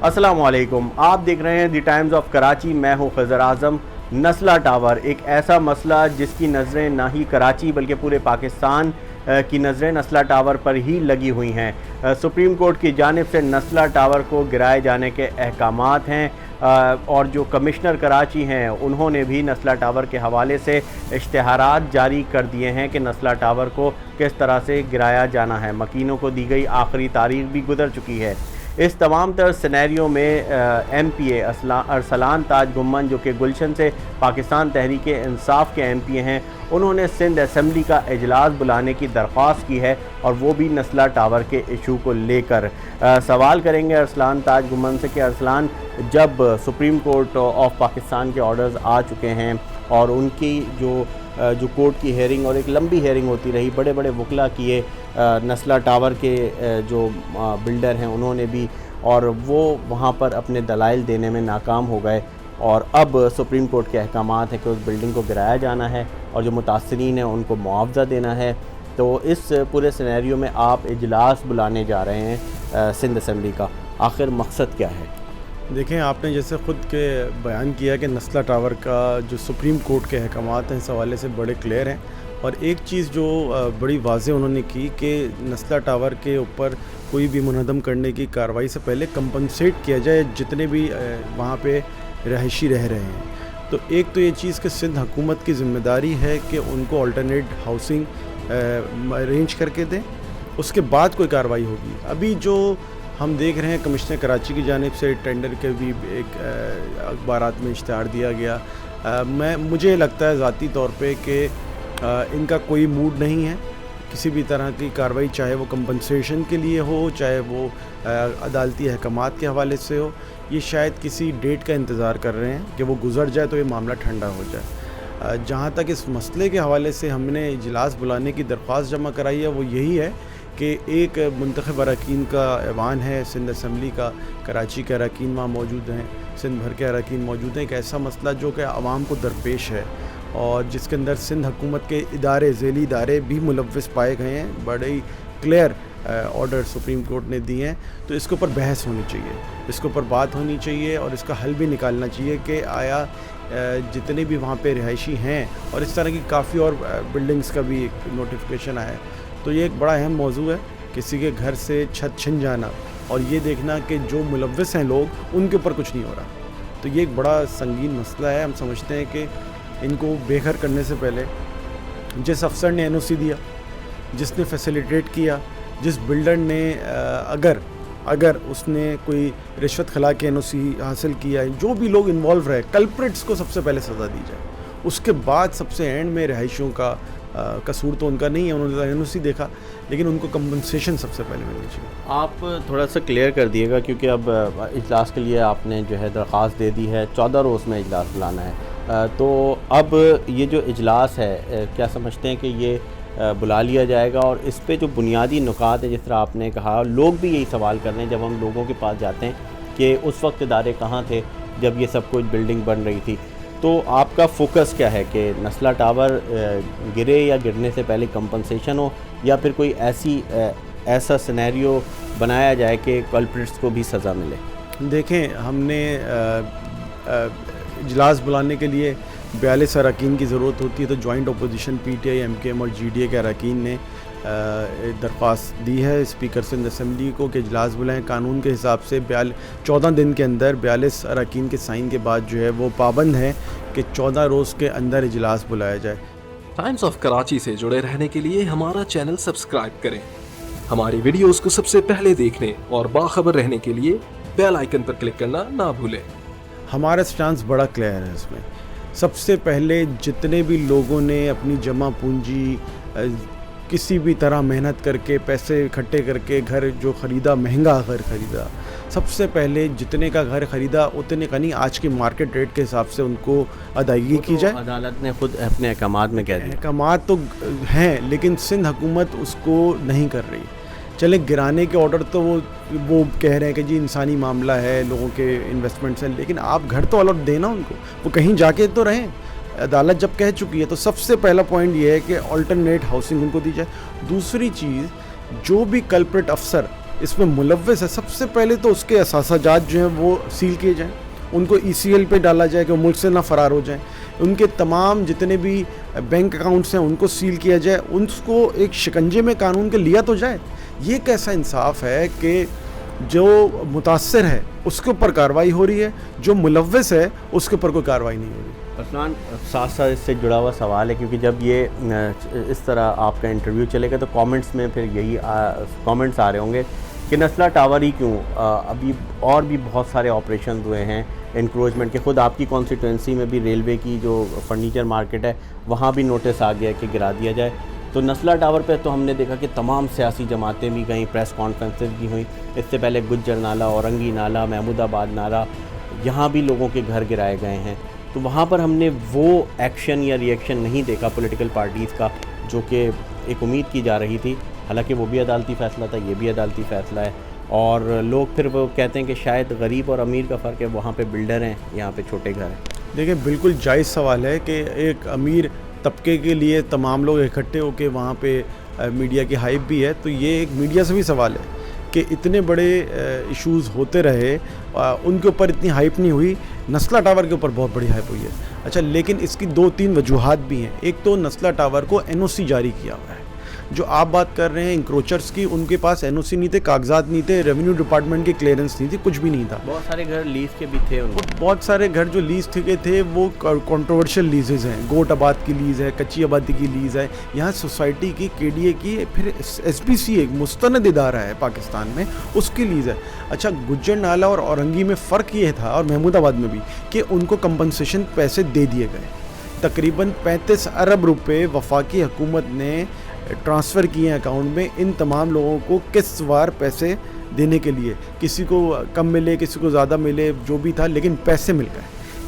अस्सलाम वालेकुम, आप देख रहे हैं दी टाइम्स ऑफ कराची। मैं हूं खज़र आज़म। नस्ला टावर एक ऐसा मसला जिसकी नज़रें ना ही कराची बल्कि पूरे पाकिस्तान की नज़रें नस्ला टावर पर ही लगी हुई हैं। सुप्रीम कोर्ट की जानिब से नस्ला टावर को गिराए जाने के अहकामात हैं और जो कमिश्नर कराची हैं उन्होंने भी नस्ला टावर के हवाले से इश्तिहारात जारी कर दिए हैं कि नस्ला टावर को किस तरह से गिराया जाना है। मकीनों को दी गई आखिरी तारीख भी गुजर चुकी है। इस तमाम तर सिनेरियो में MPA अरसलान ताज गुम्मन, जो कि गुलशन से पाकिस्तान तहरीक इंसाफ के MPA हैं, उन्होंने सिंध असम्बली का इजलास बुलाने की दरख्वास्त की है और वो भी नस्ला टावर के इशू को लेकर। सवाल करेंगे अरसलान ताज गुम्मन से कि अरसलान, जब सुप्रीम कोर्ट ऑफ पाकिस्तान के ऑर्डर्स आ चुके हैं और उनकी जो कोर्ट की हेयरिंग और एक लंबी हेयरिंग होती रही, बड़े बड़े वकला किए, नस्ला टावर के जो बिल्डर हैं उन्होंने भी, और वो वहाँ पर अपने दलाइल देने में नाकाम हो गए, और अब सुप्रीम कोर्ट के अहकामात हैं कि उस बिल्डिंग को गिराया जाना है और जो मुतासरीन हैं उनको मुआवजा देना है। तो इस पूरे सिनेरियो में आप इजलास बुलाने जा रहे हैं सिंध असम्बली का, आखिर मकसद क्या है? देखें, आपने जैसे ख़ुद के बयान किया कि नस्ला टावर का जो सुप्रीम कोर्ट के अहकामात हैं इस हवाले से बड़े क्लियर हैं, और एक चीज़ जो बड़ी वाज़ेह उन्होंने की कि नस्ला टावर के ऊपर कोई भी मुनहदम करने की कार्रवाई से पहले कंपनसेट किया जाए जितने भी वहाँ पे रहायशी रह रहे हैं। तो एक तो ये चीज़ कि सिंध हुकूमत की ज़िम्मेदारी है कि उनको अल्टरनेट हाउसिंग अरेंज करके दें, उसके बाद कोई कार्रवाई होगी। अभी जो हम देख रहे हैं, कमिश्नर कराची की जानिब से टेंडर के भी एक अखबारात में इश्तिहार दिया गया। मुझे लगता है ज़ाती तौर पे कि इनका कोई मूड नहीं है किसी भी तरह की कार्रवाई, चाहे वो कंपनसेशन के लिए हो, चाहे वो अदालती अहकामात के हवाले से हो। ये शायद किसी डेट का इंतज़ार कर रहे हैं कि वो गुजर जाए तो ये मामला ठंडा हो जाए। जहाँ तक इस मसले के हवाले से हमने इजलास बुलाने की दरख्वास्त जमा कराई है, वो यही है कि एक मुंतखब अरकान का ऐवान है सिंध असम्बली का, कराची के अरकान वहाँ मौजूद हैं, सिंध भर के अरकान मौजूद हैं। एक ऐसा मसला जो कि आवाम को दरपेश है और जिसके अंदर सिंध हुकूमत के इदारे, ज़ेली इदारे भी मुलव्वस पाए गए हैं। बड़े ही क्लियर ऑर्डर सुप्रीम कोर्ट ने दिए हैं। तो इसके ऊपर बहस होनी चाहिए, इसके ऊपर बात होनी चाहिए और इसका हल भी निकालना चाहिए कि आया जितने भी वहाँ पे रिहायशी हैं, और इस तरह की काफ़ी और बिल्डिंग्स का भी एक नोटिफिकेशन आया है। तो ये एक बड़ा अहम मौजू है, किसी के घर से छत छिन जाना और ये देखना कि जो मुलव्वस हैं लोग, उनके ऊपर कुछ नहीं हो रहा। तो ये एक बड़ा संगीन मसला है। हम समझते हैं कि इनको बेघर करने से पहले जिस अफसर ने NOC दिया, जिसने फैसिलिटेट किया, जिस बिल्डर ने अगर उसने कोई रिश्वत खिला के NOC हासिल किया, जो भी लोग इन्वॉल्व रहे, कल्प्रिट्स को सबसे पहले सज़ा दी जाए। उसके बाद सबसे एंड में रिहायशियों का कसूर तो उनका नहीं है, उन्होंने NOC देखा, लेकिन उनको कंपनसेशन सबसे पहले मिलनी चाहिए। आप थोड़ा सा क्लियर कर दिएगा, क्योंकि अब इजलास के लिए आपने जो है दरख्वास्त दे दी है, 14 रोज़ में इजलास बुलाना है। तो अब ये जो इजलास है, क्या समझते हैं कि ये बुला लिया जाएगा? और इस पे जो बुनियादी नुकात है, जिस तरह आपने कहा, लोग भी यही सवाल कर रहे हैं जब हम लोगों के पास जाते हैं कि उस वक्त इदारे कहाँ थे जब ये सब कुछ बिल्डिंग बन रही थी। तो आपका फोकस क्या है कि नस्ला टावर गिरे या गिरने से पहले कंपनसेशन हो, या फिर कोई ऐसा सिनेरियो बनाया जाए कि कल्प्रिट्स को भी सज़ा मिले? देखें, हमने इजलास बुलाने के लिए 42 अरकान की ज़रूरत होती है। तो जॉइंट अपोजिशन PTI, MKM और GDA के अरकान ने दरख्वास्त दी है स्पीकर सिंध असम्बली को कि इजलास बुलाएं। कानून के हिसाब से 14 दिन के अंदर 42 अरकान के साइन के बाद जो है वो पाबंद है कि 14 रोज़ के अंदर इजलास बुलाया जाए। टाइम्स ऑफ कराची से जुड़े रहने के लिए हमारा चैनल सब्सक्राइब करें। हमारी वीडियोस को सबसे पहले देखने और बाखबर रहने के लिए बेल आइकन पर क्लिक करना ना भूलें। हमारा स्टांस बड़ा क्लियर है इसमें। सबसे पहले जितने भी लोगों ने अपनी जमा पूंजी किसी भी तरह मेहनत करके, पैसे इकट्ठे करके घर जो ख़रीदा, महंगा घर ख़रीदा, सबसे पहले जितने का घर ख़रीदा उतने का नहीं, आज के मार्केट रेट के हिसाब से उनको अदायगी की जाए। अदालत ने खुद अपने अहकामात में कह दिया। अहकामात तो हैं, लेकिन सिंध हुकूमत उसको नहीं कर रही। चले गिराने के ऑर्डर तो वो कह रहे हैं कि जी इंसानी मामला है, लोगों के इन्वेस्टमेंट्स हैं, लेकिन आप घर तो अलॉट देना उनको, वो कहीं जाके तो रहें। अदालत जब कह चुकी है तो सबसे पहला पॉइंट ये है कि अल्टरनेट हाउसिंग उनको दी जाए। दूसरी चीज़, जो भी कल्प्रिट अफसर اس میں ملوث ہے، سب سے پہلے تو اس کے اثاثہ جات جو ہیں وہ سیل کیے جائیں، ان کو ECL پہ ڈالا جائے کہ وہ ملک سے نہ فرار ہو جائیں، ان کے تمام جتنے بھی بینک اکاؤنٹس ہیں ان کو سیل کیا جائے، ان کو ایک شکنجے میں قانون کے لیا تو جائے۔ یہ کیسا انصاف ہے کہ جو متاثر ہے اس کے اوپر کارروائی ہو رہی ہے، جو ملوث ہے اس کے اوپر کوئی کارروائی نہیں ہو رہی۔ عثمان، ساتھ ساتھ اس سے جڑا ہوا سوال ہے، کیونکہ جب یہ اس طرح آپ کا انٹرویو چلے گا تو کامنٹس میں پھر یہی کامنٹس آ رہے ہوں گے کہ نسلہ ٹاور ہی کیوں، ابھی اور بھی بہت سارے آپریشنز ہوئے ہیں انکروچمنٹ کے، خود آپ کی کانسٹیٹوئنسی میں بھی ریلوے کی جو فرنیچر مارکیٹ ہے وہاں بھی نوٹس آ گیا کہ گرا دیا جائے۔ تو نسلہ ٹاور پہ تو ہم نے دیکھا کہ تمام سیاسی جماعتیں بھی گئیں، پریس کانفرنسز بھی ہوئیں، اس سے پہلے گجر نالہ، اورنگی نالہ، محمود آباد نالہ، یہاں بھی لوگوں کے گھر گرائے گئے ہیں۔ تو وہاں پر ہم نے وہ ایکشن یا ری ایکشن نہیں دیکھا پولیٹیکل پارٹیز کا جو کہ ایک امید کی جا رہی تھی، حالانکہ وہ بھی عدالتی فیصلہ تھا، یہ بھی عدالتی فیصلہ ہے، اور لوگ پھر وہ کہتے ہیں کہ شاید غریب اور امیر کا فرق ہے، وہاں پہ بلڈر ہیں، یہاں پہ چھوٹے گھر ہیں۔ دیکھیں بالکل جائز سوال ہے کہ ایک امیر طبقے کے لیے تمام لوگ اکٹھے ہو کے وہاں پہ میڈیا کی ہائپ بھی ہے، تو یہ ایک میڈیا سے بھی سوال ہے کہ اتنے بڑے ایشوز ہوتے رہے، ان کے اوپر اتنی ہائپ نہیں ہوئی، نسلہ ٹاور کے اوپر بہت بڑی ہائپ ہوئی ہے۔ اچھا، لیکن اس کی 2-3 وجوہات بھی ہیں۔ ایک تو نسلہ ٹاور کو NOC جاری کیا ہوا ہے، جو آپ بات کر رہے ہیں انکروچرز کی، ان کے پاس NOC نہیں تھے، کاغذات نہیں تھے، ریونیو ڈپارٹمنٹ کی کلیئرنس نہیں تھی، کچھ بھی نہیں تھا۔ بہت سارے گھر لیز کے بھی تھے، ان کو بہت سارے گھر جو لیز کے تھے وہ کنٹروورشل لیزز ہیں، گوٹ آباد کی لیز ہے، کچی آبادی کی لیز ہے، یہاں سوسائٹی کی، KDA کی، پھر SPC ایک مستند ادارہ ہے پاکستان میں، اس کی لیز ہے۔ اچھا، گجر نالہ اور اورنگی میں فرق یہ تھا، اور محمود آباد میں بھی، کہ ان کو کمپنسیشن پیسے دے دیے گئے، تقریباً 35 ارب روپے وفاقی حکومت نے ٹرانسفر کیے ہیں اکاؤنٹ میں ان تمام لوگوں کو قسط وار پیسے دینے کے لیے، کسی کو کم ملے، کسی کو زیادہ ملے، جو بھی تھا، لیکن پیسے مل گئے۔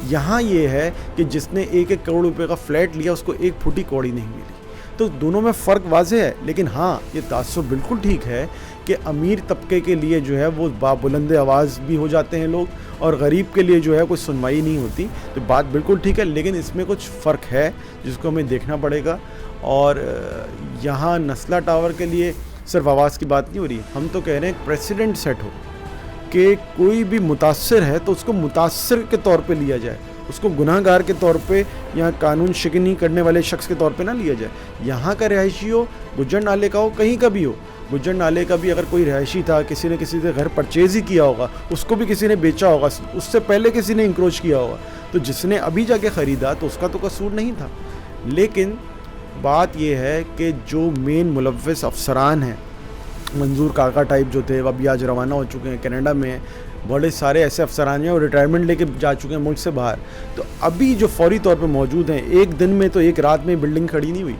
یہاں یہ ہے کہ جس نے 1-1 کروڑ روپے کا فلیٹ لیا اس کو 1 پھوٹی کوڑی نہیں ملی۔ تو دونوں میں فرق واضح ہے، لیکن ہاں یہ تاثر بالکل ٹھیک ہے کہ امیر طبقے کے لیے جو ہے وہ بلند آواز بھی ہو جاتے ہیں لوگ، اور غریب کے لیے جو ہے کوئی سنوائی نہیں ہوتی، تو بات بالکل ٹھیک ہے، لیکن اس میں کچھ فرق ہے جس کو ہمیں دیکھنا پڑے گا۔ اور یہاں نسلہ ٹاور کے لیے صرف آواز کی بات نہیں ہو رہی، ہم تو کہہ رہے ہیں ایک پریسیڈنٹ سیٹ ہو کہ کوئی بھی متاثر ہے تو اس کو متاثر کے طور پہ لیا جائے، اس کو گناہ گار کے طور پہ یا قانون شکنی کرنے والے شخص کے طور پہ نہ لیا جائے۔ یہاں کا رہائشی ہو، گجر نالے کا ہو، کہیں کا بھی ہو، گجر نالے کا بھی اگر کوئی رہائشی تھا، کسی نے کسی سے گھر پرچیز ہی کیا ہوگا، اس کو بھی کسی نے بیچا ہوگا، اس سے پہلے کسی نے انکروچ کیا ہوگا، تو جس نے ابھی جا کے خریدا تو اس کا تو قصور نہیں تھا۔ لیکن بات یہ ہے کہ جو مین ملوث افسران ہیں، منظور کاکا ٹائپ جو تھے، وہ ابھی آج روانہ ہو چکے ہیں، کینیڈا میں ہیں، بڑے سارے ایسے افسران ہیں اور ریٹائرمنٹ لے کے جا چکے ہیں ملک سے باہر، تو ابھی جو فوری طور پہ موجود ہیں، ایک دن میں تو ایک رات میں بلڈنگ کھڑی نہیں ہوئی،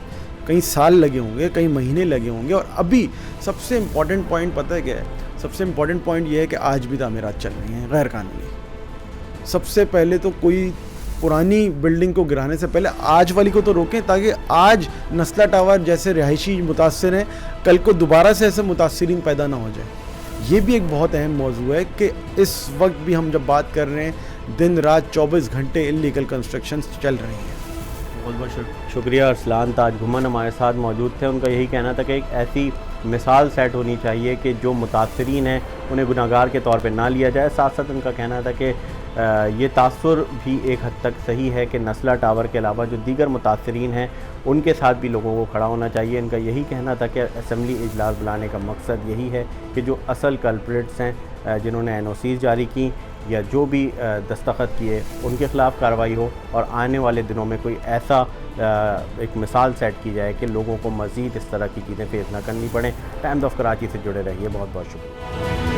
کئی سال لگے ہوں گے، کئی مہینے لگے ہوں گے۔ اور ابھی سب سے امپورٹنٹ پوائنٹ پتہ ہے کیا ہے؟ سب سے امپورٹنٹ پوائنٹ یہ ہے کہ آج بھی تعمیرات چل رہی ہیں غیر قانونی۔ سب سے پہلے تو کوئی پرانی بلڈنگ کو گرانے سے پہلے آج والی کو تو روکیں، تاکہ آج نسلہ ٹاور جیسے رہائشی متاثر ہیں، کل کو دوبارہ سے ایسے متاثرین پیدا نہ ہو جائیں۔ یہ بھی ایک بہت اہم موضوع ہے کہ اس وقت بھی ہم جب بات کر رہے ہیں، دن رات 24 گھنٹے انلیگل کنسٹرکشنز چل رہی ہیں۔ بہت بہت شکریہ۔ ارسلان تاج گھمن ہمارے ساتھ موجود تھے، ان کا یہی کہنا تھا کہ ایک ایسی مثال سیٹ ہونی چاہیے کہ جو متاثرین ہیں انہیں گناہ گار کے طور پہ نہ لیا جائے۔ ساتھ ساتھ ان کا کہنا تھا کہ یہ تاثر بھی ایک حد تک صحیح ہے کہ نسلہ ٹاور کے علاوہ جو دیگر متاثرین ہیں ان کے ساتھ بھی لوگوں کو کھڑا ہونا چاہیے۔ ان کا یہی کہنا تھا کہ اسمبلی اجلاس بلانے کا مقصد یہی ہے کہ جو اصل کلپریٹس ہیں، جنہوں نے NOCs جاری کی یا جو بھی دستخط کیے، ان کے خلاف کارروائی ہو، اور آنے والے دنوں میں کوئی ایسا ایک مثال سیٹ کی جائے کہ لوگوں کو مزید اس طرح کی چیزیں فیس نہ کرنی پڑیں۔ ٹائمز آف کراچی سے جڑے رہیے، بہت بہت شکریہ۔